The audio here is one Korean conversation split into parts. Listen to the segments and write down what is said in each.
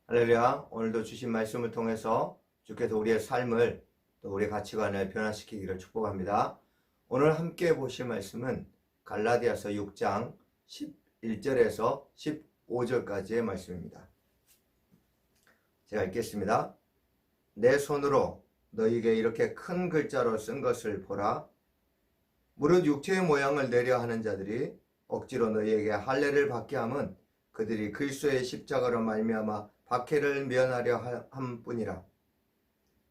할렐루야. 오늘도 주신 말씀을 통해서 주께서 우리의 삶을 또 우리의 가치관을 변화시키기를 축복합니다. 오늘 함께 보실 말씀은 갈라디아서 6장 11절에서 15절까지의 말씀입니다. 제가 읽겠습니다. 내 손으로 너희에게 이렇게 큰 글자로 쓴 것을 보라. 무릇 육체의 모양을 내려 하는 자들이 억지로 너희에게 할례를 받게 함은 그들이 그리스도의 십자가로 말미암아 박해를 면하려 함뿐이라.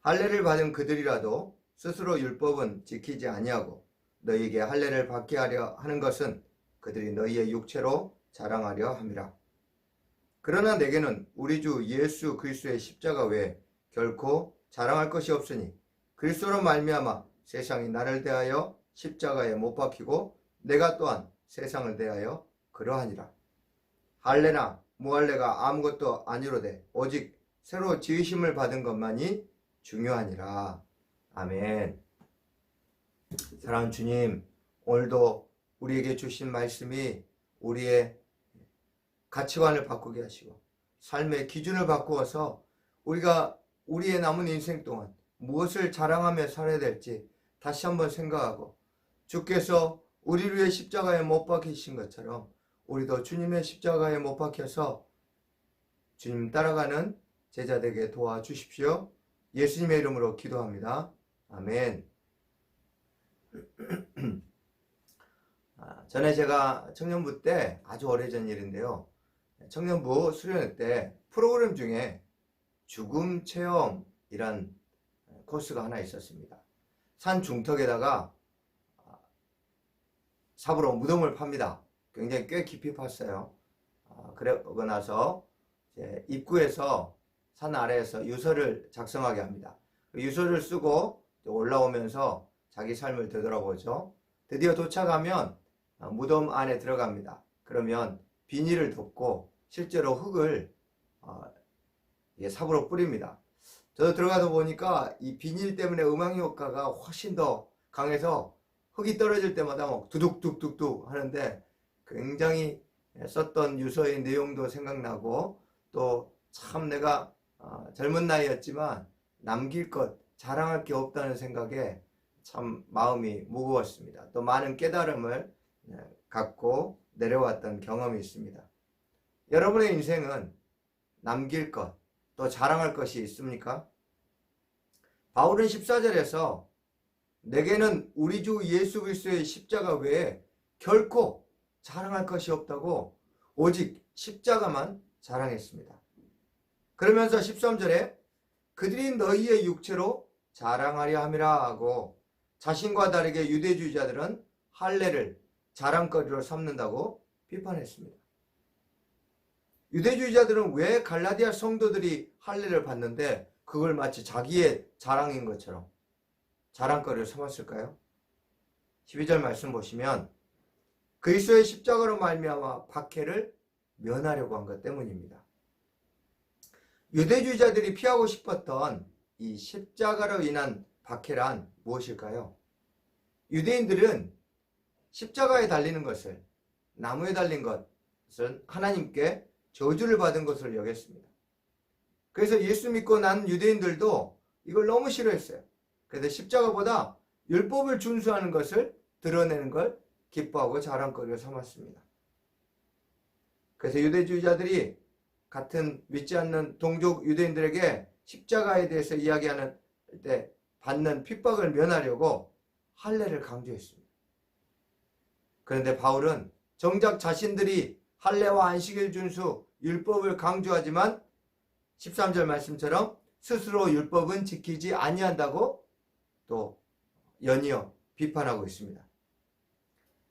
할례를 받은 그들이라도 스스로 율법은 지키지 아니하고 너희에게 할례를 받게 하려 하는 것은 그들이 너희의 육체로 자랑하려 함이라. 그러나 내게는 우리 주 예수 그리스도의 십자가 외에 결코 자랑할 것이 없으니 그리스도로 말미암아 세상이 나를 대하여 십자가에 못 박히고 내가 또한 세상을 대하여 그러하니라. 할례나 무할례가 아무것도 아니로되 오직 새로 지으심을 받은 것만이 중요하니라. 아멘. 사랑하는 주님, 오늘도 우리에게 주신 말씀이 우리의 가치관을 바꾸게 하시고 삶의 기준을 바꾸어서 우리가 우리의 남은 인생 동안 무엇을 자랑하며 살아야 될지 다시 한번 생각하고 주께서 우리를 위해 십자가에 못 박히신 것처럼 우리도 주님의 십자가에 못 박혀서 주님 따라가는 제자되게 도와주십시오. 예수님의 이름으로 기도합니다. 아멘. 전에 제가 청년부 때 아주 오래전 일인데요. 청년부 수련회 때 프로그램 중에 죽음 체험이란 코스가 하나 있었습니다. 산 중턱에다가 삽으로 무덤을 팝니다. 굉장히 꽤 깊이 팠어요. 그러고 나서 이제 입구에서 산 아래에서 유서를 작성하게 합니다. 그 유서를 쓰고 올라오면서 자기 삶을 되돌아보죠. 드디어 도착하면 무덤 안에 들어갑니다. 그러면 비닐을 덮고 실제로 흑을 삽으로 뿌립니다. 저도 들어가서 보니까 이 비닐 때문에 음향 효과가 훨씬 더 강해서 흙이 떨어질 때마다 막 두둑둑둑둑 하는데 굉장히 썼던 유서의 내용도 생각나고 또 참 내가 젊은 나이였지만 남길 것, 자랑할 게 없다는 생각에 참 마음이 무거웠습니다. 또 많은 깨달음을 갖고 내려왔던 경험이 있습니다. 여러분의 인생은 남길 것, 또 자랑할 것이 있습니까? 바울은 14절에서 내게는 우리 주 예수 그리스도의 십자가 외에 결코 자랑할 것이 없다고 오직 십자가만 자랑했습니다. 그러면서 13절에 그들이 너희의 육체로 자랑하려 함이라 하고 자신과 다르게 유대주의자들은 할례를 자랑거리로 삼는다고 비판했습니다. 유대주의자들은 왜 갈라디아 성도들이 할례를 받는데 그걸 마치 자기의 자랑인 것처럼 자랑거리를 삼았을까요? 12절 말씀 보시면 그리스도의 십자가로 말미암아 박해를 면하려고 한 것 때문입니다. 유대주의자들이 피하고 싶었던 이 십자가로 인한 박해란 무엇일까요? 유대인들은 십자가에 달리는 것을, 나무에 달린 것은 하나님께 저주를 받은 것으로 여겼습니다. 그래서 예수 믿고 난 유대인들도 이걸 너무 싫어했어요. 그래서 십자가보다 율법을 준수하는 것을 드러내는 걸 기뻐하고 자랑거리로 삼았습니다. 그래서 유대주의자들이 같은 믿지 않는 동족 유대인들에게 십자가에 대해서 이야기하는 때 받는 핍박을 면하려고 할례를 강조했습니다. 그런데 바울은 정작 자신들이 할례와 안식일 준수, 율법을 강조하지만 13절 말씀처럼 스스로 율법은 지키지 아니한다고 또 연이어 비판하고 있습니다.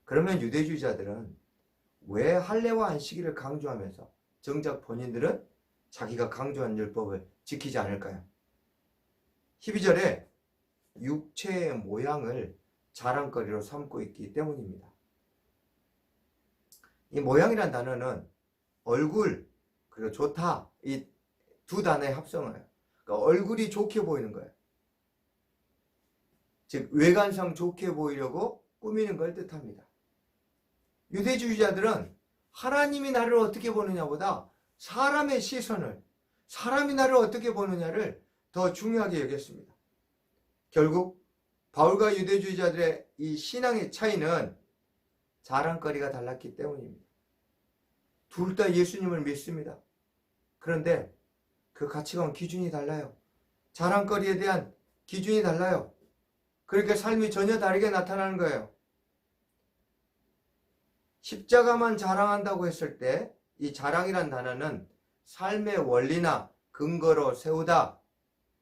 그러면 유대주의자들은 왜 할례와 안식일을 강조하면서 정작 본인들은 자기가 강조한 율법을 지키지 않을까요? 12절에 육체의 모양을 자랑거리로 삼고 있기 때문입니다. 이 모양이란 단어는 얼굴 그리고 좋다 이 두 단어의 합성어예요. 그러니까 얼굴이 좋게 보이는 거예요. 즉 외관상 좋게 보이려고 꾸미는 걸 뜻합니다. 유대주의자들은 하나님이 나를 어떻게 보느냐보다 사람의 시선을, 사람이 나를 어떻게 보느냐를 더 중요하게 여겼습니다. 결국 바울과 유대주의자들의 이 신앙의 차이는 자랑거리가 달랐기 때문입니다. 둘 다 예수님을 믿습니다. 그런데 그 가치관 기준이 달라요. 자랑거리에 대한 기준이 달라요. 그렇게 삶이 전혀 다르게 나타나는 거예요. 십자가만 자랑한다고 했을 때 이 자랑이란 단어는 삶의 원리나 근거로 세우다,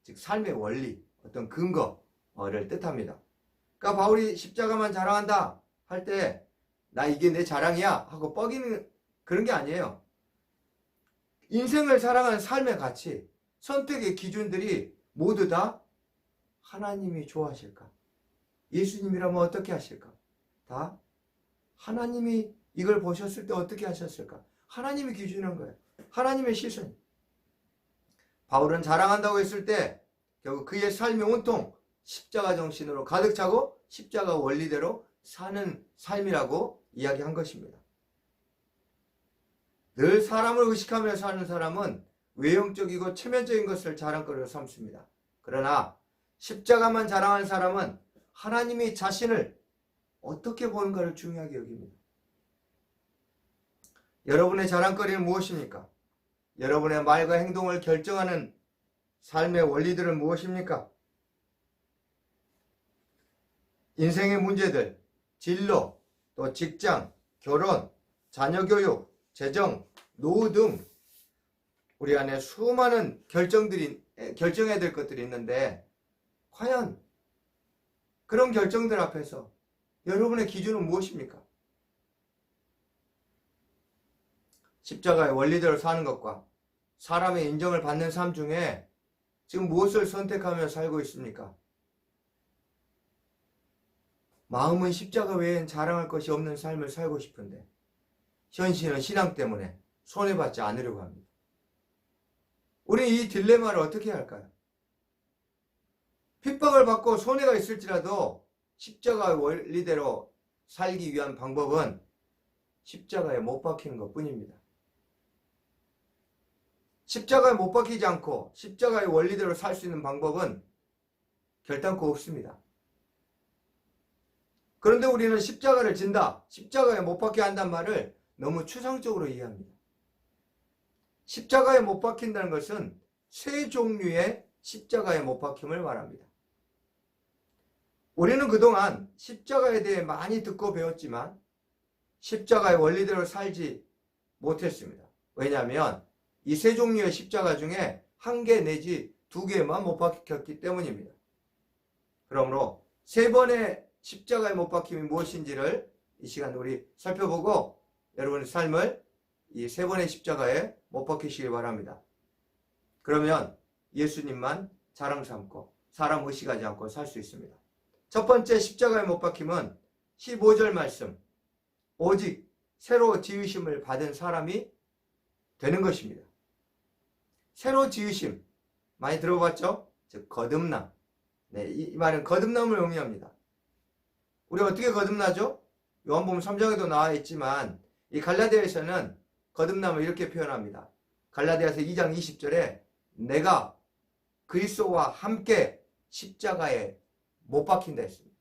즉 삶의 원리, 어떤 근거를 뜻합니다. 그러니까 바울이 십자가만 자랑한다 할 때 나 이게 내 자랑이야 하고 뻐기는 그런 게 아니에요. 인생을 살아가는 삶의 가치, 선택의 기준들이 모두 다 하나님이 좋아하실까? 예수님이라면 어떻게 하실까? 다 하나님이 이걸 보셨을 때 어떻게 하셨을까? 하나님이 기준한 거예요. 하나님의 시선. 바울은 자랑한다고 했을 때 결국 그의 삶이 온통 십자가 정신으로 가득 차고 십자가 원리대로 사는 삶이라고 이야기한 것입니다. 늘 사람을 의식하며 사는 사람은 외형적이고 체면적인 것을 자랑거리로 삼습니다. 그러나 십자가만 자랑하는 사람은 하나님이 자신을 어떻게 보는가를 중요하게 여깁니다. 여러분의 자랑거리는 무엇입니까? 여러분의 말과 행동을 결정하는 삶의 원리들은 무엇입니까? 인생의 문제들, 진로, 또 직장, 결혼, 자녀교육, 재정, 노후 등 우리 안에 수많은 결정해야 될 것들이 있는데 과연 그런 결정들 앞에서 여러분의 기준은 무엇입니까? 십자가의 원리대로 사는 것과 사람의 인정을 받는 삶 중에 지금 무엇을 선택하며 살고 있습니까? 마음은 십자가 외엔 자랑할 것이 없는 삶을 살고 싶은데 현실은 신앙 때문에 손해받지 않으려고 합니다. 우리 이 딜레마를 어떻게 할까요? 핍박을 받고 손해가 있을지라도 십자가의 원리대로 살기 위한 방법은 십자가에 못 박히는 것뿐입니다. 십자가에 못 박히지 않고 십자가의 원리대로 살 수 있는 방법은 결단코 없습니다. 그런데 우리는 십자가를 진다, 십자가에 못 박게 한단 말을 너무 추상적으로 이해합니다. 십자가에 못 박힌다는 것은 세 종류의 십자가에 못 박힘을 말합니다. 우리는 그동안 십자가에 대해 많이 듣고 배웠지만 십자가의 원리대로 살지 못했습니다. 왜냐하면 이 세 종류의 십자가 중에 한 개 내지 두 개만 못 박혔기 때문입니다. 그러므로 세 번의 십자가에 못 박힘이 무엇인지를 이 시간 우리 살펴보고 여러분의 삶을 이 세 번의 십자가에 못 박히시길 바랍니다. 그러면 예수님만 자랑 삼고 사람 의식하지 않고 살 수 있습니다. 첫 번째 십자가에 못 박힘은 15절 말씀, 오직 새로 지으심을 받은 사람이 되는 것입니다. 새로 지으심, 많이 들어봤죠? 즉 거듭남. 네, 이 말은 거듭남을 의미합니다. 우리 어떻게 거듭나죠? 요한복음 3장에도 나와 있지만 이 갈라디아에서는 거듭남을 이렇게 표현합니다. 갈라디아서 2장 20절에 내가 그리스도와 함께 십자가에 못 박힌다 했습니다.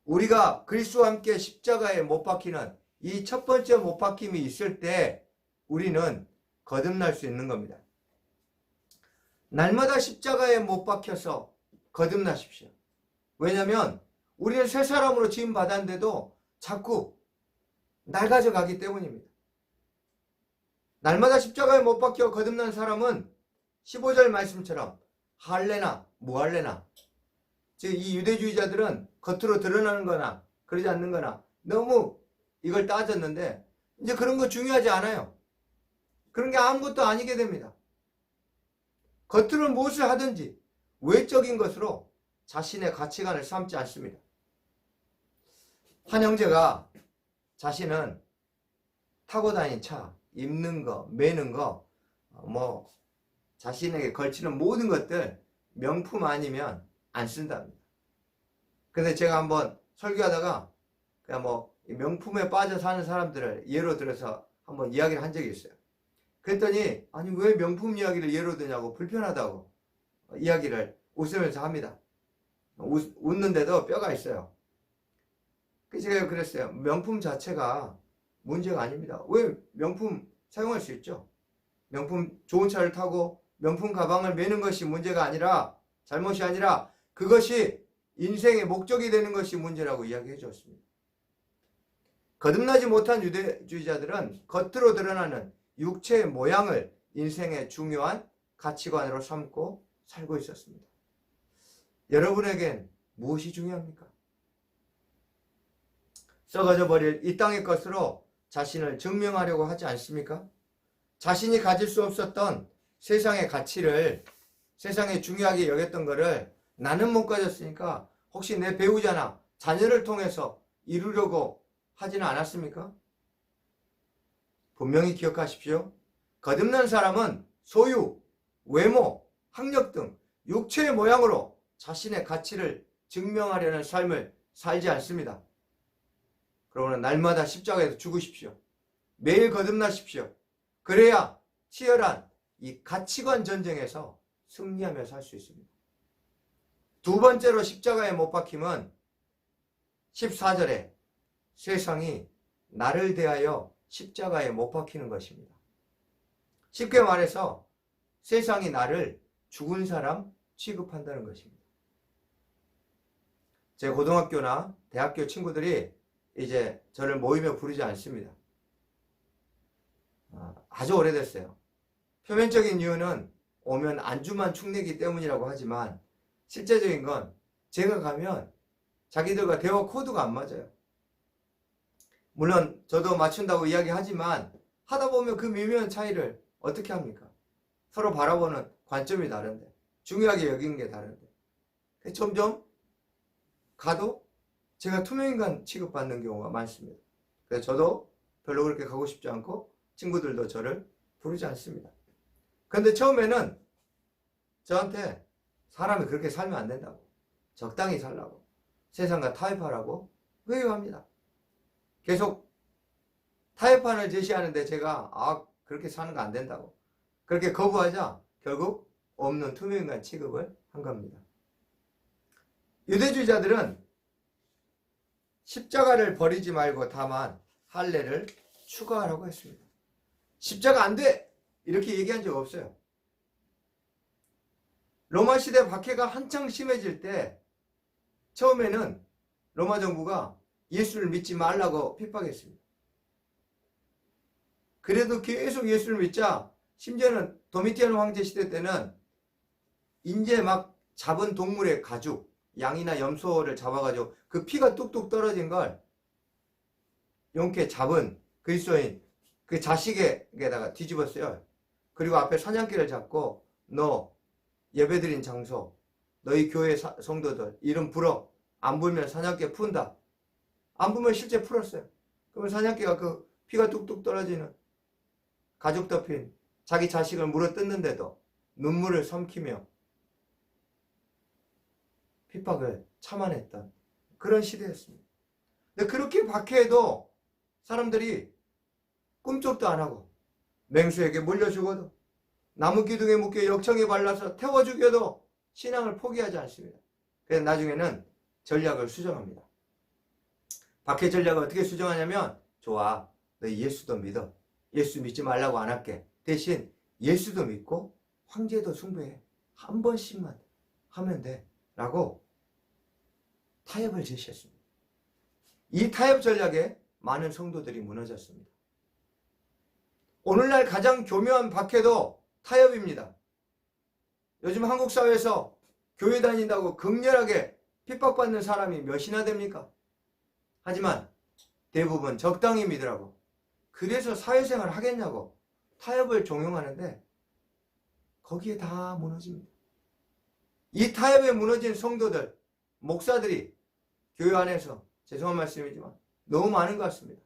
우리가 그리스도와 함께 십자가에 못 박히는 이 첫 번째 못 박힘이 있을 때 우리는 거듭날 수 있는 겁니다. 날마다 십자가에 못 박혀서 거듭나십시오. 왜냐하면 우리는 새 사람으로 지음 받았는데도 자꾸 낡아져 가기 때문입니다. 날마다 십자가에 못 박혀 거듭난 사람은 15절 말씀처럼 할래나 무할래나, 즉 이 유대주의자들은 겉으로 드러나는 거나 그러지 않는 거나 너무 이걸 따졌는데 이제 그런 거 중요하지 않아요. 그런 게 아무것도 아니게 됩니다. 겉으로 무엇을 하든지 외적인 것으로 자신의 가치관을 삼지 않습니다. 한 형제가 자신은 타고 다니는 차, 입는 거, 매는 거, 자신에게 걸치는 모든 것들 명품 아니면 안 쓴답니다. 근데 제가 한번 설교하다가 그냥 명품에 빠져 사는 사람들을 예로 들어서 한번 이야기를 한 적이 있어요. 그랬더니 아니 왜 명품 이야기를 예로 드냐고 불편하다고 이야기를 웃으면서 합니다. 웃는데도 뼈가 있어요. 그래서 제가 그랬어요. 명품 자체가 문제가 아닙니다. 왜 명품 사용할 수 있죠. 명품 좋은 차를 타고 명품 가방을 메는 것이 문제가 아니라 잘못이 아니라 그것이 인생의 목적이 되는 것이 문제라고 이야기해 주었습니다. 거듭나지 못한 유대주의자들은 겉으로 드러나는 육체의 모양을 인생의 중요한 가치관으로 삼고 살고 있었습니다. 여러분에겐 무엇이 중요합니까? 썩어져 버릴 이 땅의 것으로 자신을 증명하려고 하지 않습니까? 자신이 가질 수 없었던 세상의 가치를, 세상에 중요하게 여겼던 것을 나는 못 가졌으니까 혹시 내 배우자나 자녀를 통해서 이루려고 하지는 않았습니까? 분명히 기억하십시오. 거듭난 사람은 소유, 외모, 학력 등 육체의 모양으로 자신의 가치를 증명하려는 삶을 살지 않습니다. 그러므로 날마다 십자가에서 죽으십시오. 매일 거듭나십시오. 그래야 치열한 이 가치관 전쟁에서 승리하며 살 수 있습니다. 두 번째로 십자가에 못 박힘은 14절에 세상이 나를 대하여 십자가에 못 박히는 것입니다. 쉽게 말해서 세상이 나를 죽은 사람 취급한다는 것입니다. 제 고등학교나 대학교 친구들이 이제 저를 모임에 부르지 않습니다. 아주 오래됐어요. 표면적인 이유는 오면 안주만 축내기 때문이라고 하지만 실제적인 건 제가 가면 자기들과 대화 코드가 안 맞아요. 물론 저도 맞춘다고 이야기하지만 하다 보면 그 미묘한 차이를 어떻게 합니까? 서로 바라보는 관점이 다른데, 중요하게 여기는 게 다른데, 점점 가도 제가 투명인간 취급받는 경우가 많습니다. 그래서 저도 별로 그렇게 가고 싶지 않고 친구들도 저를 부르지 않습니다. 그런데 처음에는 저한테 사람이 그렇게 살면 안 된다고, 적당히 살라고, 세상과 타협하라고 회유합니다. 계속 타협판을 제시하는데 제가 그렇게 사는 거 안 된다고 그렇게 거부하자 결국 없는 투명인간 취급을 한 겁니다. 유대주의자들은 십자가를 버리지 말고 다만 할례를 추가하라고 했습니다. 십자가 안 돼! 이렇게 얘기한 적 없어요. 로마 시대 박해가 한창 심해질 때 처음에는 로마 정부가 예수를 믿지 말라고 핍박했습니다. 그래도 계속 예수를 믿자 심지어는 도미티아노 황제 시대 때는 인제 막 잡은 동물의 가죽, 양이나 염소를 잡아가지고 그 피가 뚝뚝 떨어진 걸 용케 잡은 그리스도인 그 자식에게다가 뒤집었어요. 그리고 앞에 사냥개를 잡고 너 예배드린 장소, 너희 교회 성도들 이름 불어. 안 불면 사냥개 푼다. 안 불면 실제 풀었어요. 그러면 사냥개가 그 피가 뚝뚝 떨어지는 가죽 덮인 자기 자식을 물어 뜯는데도 눈물을 삼키며 핍박을 참아냈던 그런 시대였습니다. 근데 그렇게 박해해도 사람들이 꿈쩍도 안 하고 맹수에게 물려 죽어도 나무 기둥에 묶여 역청에 발라서 태워 죽여도 신앙을 포기하지 않습니다. 그래서 나중에는 전략을 수정합니다. 박해 전략을 어떻게 수정하냐면 좋아, 너 예수도 믿어. 예수 믿지 말라고 안 할게. 대신 예수도 믿고 황제도 숭배해. 한 번씩만 하면 돼. 라고 타협을 제시했습니다. 이 타협 전략에 많은 성도들이 무너졌습니다. 오늘날 가장 교묘한 박해도 타협입니다. 요즘 한국 사회에서 교회 다닌다고 극렬하게 핍박받는 사람이 몇이나 됩니까? 하지만 대부분 적당히 믿으라고, 그래서 사회생활 하겠냐고 타협을 종용하는데 거기에 다 무너집니다. 이 타협에 무너진 성도들, 목사들이 교회 안에서 죄송한 말씀이지만 너무 많은 것 같습니다.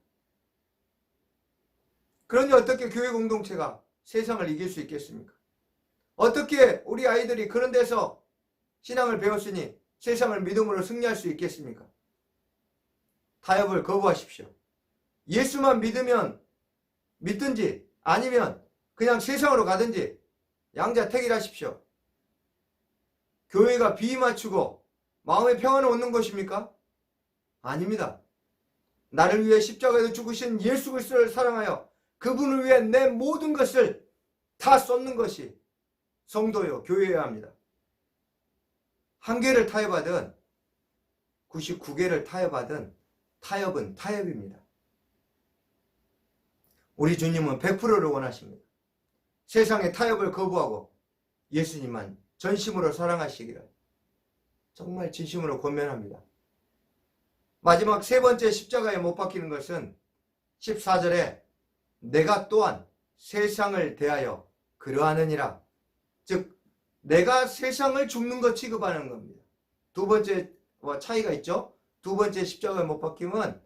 그런데 어떻게 교회 공동체가 세상을 이길 수 있겠습니까? 어떻게 우리 아이들이 그런 데서 신앙을 배웠으니 세상을 믿음으로 승리할 수 있겠습니까? 타협을 거부하십시오. 예수만 믿으면 믿든지 아니면 그냥 세상으로 가든지 양자택일하십시오. 교회가 비 맞추고 마음의 평안을 얻는 것입니까? 아닙니다. 나를 위해 십자가에서 죽으신 예수 그리스도를 사랑하여 그분을 위해 내 모든 것을 다 쏟는 것이 성도요 교회여야 합니다. 한 개를 타협하든 99개를 타협하든 타협은 타협입니다. 우리 주님은 100%를 원하십니다. 세상의 타협을 거부하고 예수님만 전심으로 사랑하시기를 정말 진심으로 권면합니다. 마지막 세 번째 십자가에 못 박히는 것은 14절에 내가 또한 세상을 대하여 그러하느니라. 즉 내가 세상을 죽는 것 취급하는 겁니다. 두 번째 차이가 있죠. 두 번째 십자가에 못 박힘은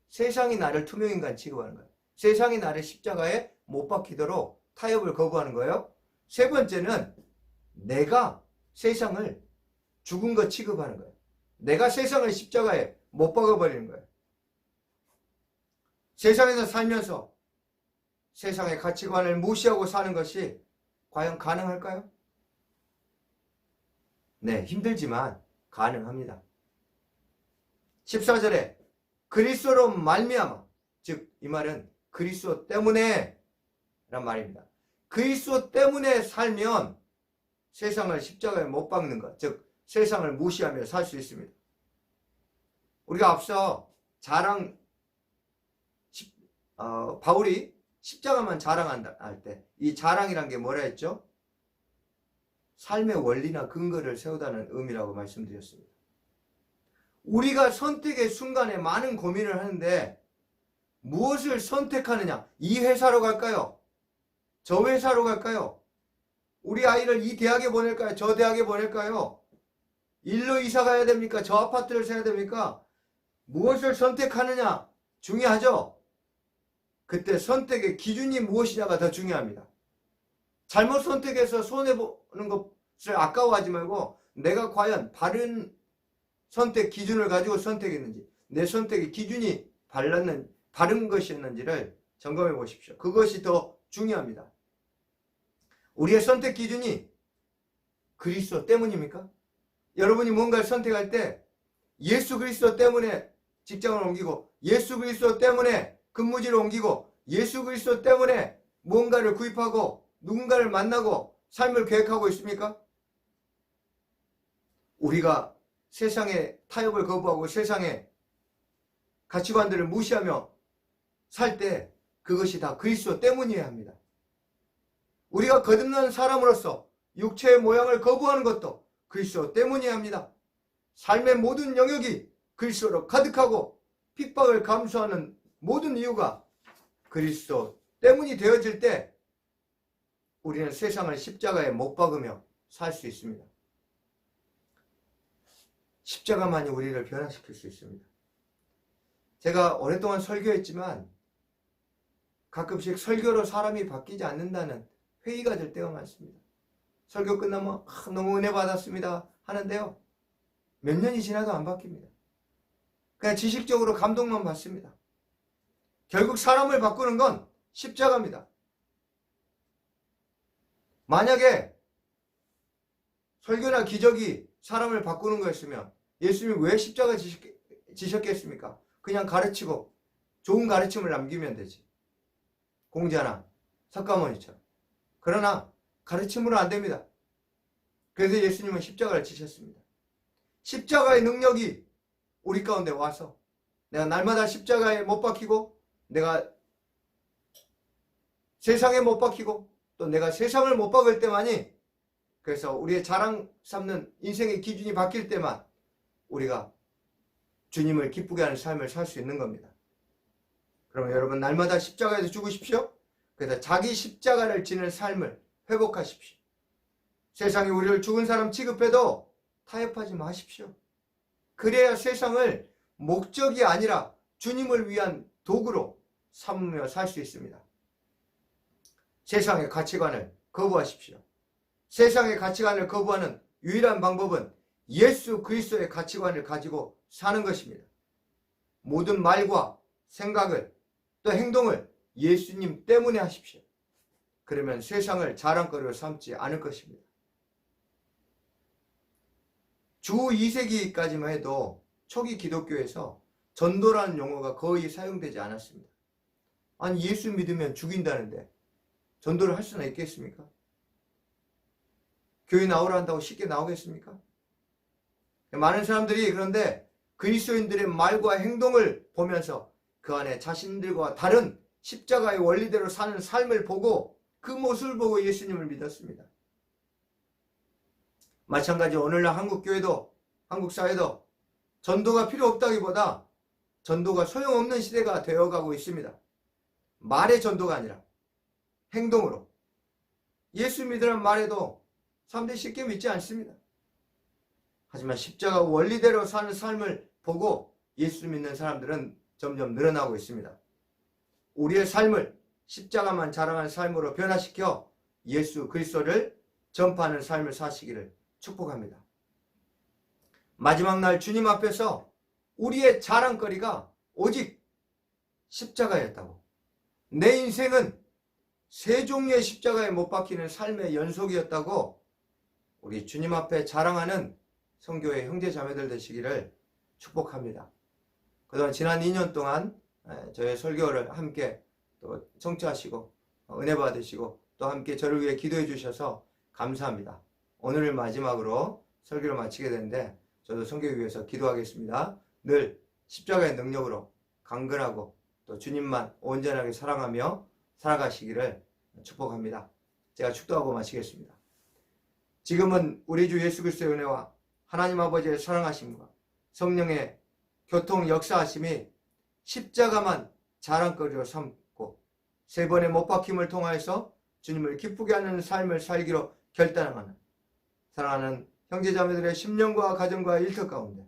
세상이 나를 투명인간 취급하는 거예요. 세상이 나를 십자가에 못 박히도록 타협을 거부하는 거예요. 세 번째는 내가 세상을 죽은 것 취급하는 거예요. 내가 세상을 십자가에 못 박아버리는 거예요. 세상에서 살면서 세상의 가치관을 무시하고 사는 것이 과연 가능할까요? 네, 힘들지만 가능합니다. 14절에 그리스도로 말미암아, 즉 이 말은 그리스도 때문에 란 말입니다. 그리스도 때문에 살면 세상을 십자가에 못 박는 것, 즉 세상을 무시하며 살 수 있습니다. 우리가 앞서 바울이 십자가만 자랑한다 할 때 이 자랑이란 게 뭐라 했죠? 삶의 원리나 근거를 세우다는 의미라고 말씀드렸습니다. 우리가 선택의 순간에 많은 고민을 하는데 무엇을 선택하느냐? 이 회사로 갈까요? 저 회사로 갈까요? 우리 아이를 이 대학에 보낼까요? 저 대학에 보낼까요? 일로 이사 가야 됩니까? 저 아파트를 사야 됩니까? 무엇을 선택하느냐? 중요하죠? 그때 선택의 기준이 무엇이냐가 더 중요합니다. 잘못 선택해서 손해보는 것을 아까워하지 말고 내가 과연 바른 선택 기준을 가지고 선택했는지, 내 선택의 기준이 바른 것이었는지를 점검해 보십시오. 그것이 더 중요합니다. 우리의 선택 기준이 그리스도 때문입니까? 여러분이 뭔가를 선택할 때 예수 그리스도 때문에 직장을 옮기고, 예수 그리스도 때문에 근무지를 옮기고, 예수 그리스도 때문에 무언가를 구입하고 누군가를 만나고 삶을 계획하고 있습니까? 우리가 세상의 타협을 거부하고 세상의 가치관들을 무시하며 살 때 그것이 다 그리스도 때문이어야 합니다. 우리가 거듭난 사람으로서 육체의 모양을 거부하는 것도 그리스도 때문이어야 합니다. 삶의 모든 영역이 그리스도로 가득하고 핍박을 감수하는 모든 이유가 그리스도 때문이 되어질 때 우리는 세상을 십자가에 못 박으며 살 수 있습니다. 십자가만이 우리를 변화시킬 수 있습니다. 제가 오랫동안 설교했지만 가끔씩 설교로 사람이 바뀌지 않는다는 회의가 될 때가 많습니다. 설교 끝나면 너무 은혜 받았습니다 하는데요, 몇 년이 지나도 안 바뀝니다. 그냥 지식적으로 감동만 받습니다. 결국 사람을 바꾸는 건 십자가입니다. 만약에 설교나 기적이 사람을 바꾸는 거였으면 예수님이 왜 십자가 지셨겠습니까? 그냥 가르치고 좋은 가르침을 남기면 되지. 공자나 석가모니처럼. 그러나 가르침으로 안 됩니다. 그래서 예수님은 십자가를 지셨습니다. 십자가의 능력이 우리 가운데 와서 내가 날마다 십자가에 못 박히고, 내가 세상에 못 박히고, 또 내가 세상을 못 박을 때만이, 그래서 우리의 자랑 삼는 인생의 기준이 바뀔 때만 우리가 주님을 기쁘게 하는 삶을 살 수 있는 겁니다. 그러면 여러분 날마다 십자가에서 죽으십시오. 그래서 자기 십자가를 지는 삶을 회복하십시오. 세상이 우리를 죽은 사람 취급해도 타협하지 마십시오. 그래야 세상을 목적이 아니라 주님을 위한 도구로 삼으며 살 수 있습니다. 세상의 가치관을 거부하십시오. 세상의 가치관을 거부하는 유일한 방법은 예수 그리스도의 가치관을 가지고 사는 것입니다. 모든 말과 생각을 또 행동을 예수님 때문에 하십시오. 그러면 세상을 자랑거리로 삼지 않을 것입니다. 주 2세기까지만 해도 초기 기독교에서 전도라는 용어가 거의 사용되지 않았습니다. 아니, 예수 믿으면 죽인다는데 전도를 할 수나 있겠습니까? 교회 나오라 한다고 쉽게 나오겠습니까? 많은 사람들이 그런데 그리스도인들의 말과 행동을 보면서 그 안에 자신들과 다른 십자가의 원리대로 사는 삶을 보고 그 모습을 보고 예수님을 믿었습니다. 마찬가지 오늘날 한국교회도 한국사회도 전도가 필요 없다기보다 전도가 소용없는 시대가 되어가고 있습니다. 말의 전도가 아니라 행동으로. 예수 믿으라는 말에도 사람들이 쉽게 믿지 않습니다. 하지만 십자가 원리대로 사는 삶을 보고 예수 믿는 사람들은 점점 늘어나고 있습니다. 우리의 삶을 십자가만 자랑하는 삶으로 변화시켜 예수 그리스도를 전파하는 삶을 사시기를 축복합니다. 마지막 날 주님 앞에서 우리의 자랑거리가 오직 십자가였다고. 내 인생은 세 종류의 십자가에 못 박히는 삶의 연속이었다고 우리 주님 앞에 자랑하는 성교의 형제 자매들 되시기를 축복합니다. 그동안 지난 2년 동안 저의 설교를 함께 또 청취하시고 은혜 받으시고 또 함께 저를 위해 기도해 주셔서 감사합니다. 오늘을 마지막으로 설교를 마치게 되는데 저도 성교를 위해서 기도하겠습니다. 늘 십자가의 능력으로 강건하고 또 주님만 온전하게 사랑하며 살아가시기를 축복합니다. 제가 축도하고 마치겠습니다. 지금은 우리 주 예수 그리스도의 은혜와 하나님 아버지의 사랑하심과 성령의 교통 역사하심이 십자가만 자랑거리로 삼고 세 번의 못 박힘을 통하여서 주님을 기쁘게 하는 삶을 살기로 결단하는 사랑하는 형제자매들의 심령과 가정과 일터 가운데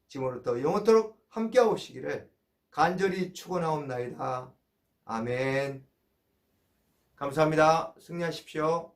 지금부터 영원토록 함께하옵시기를 간절히 축원하옵나이다. 아멘. 감사합니다. 승리하십시오.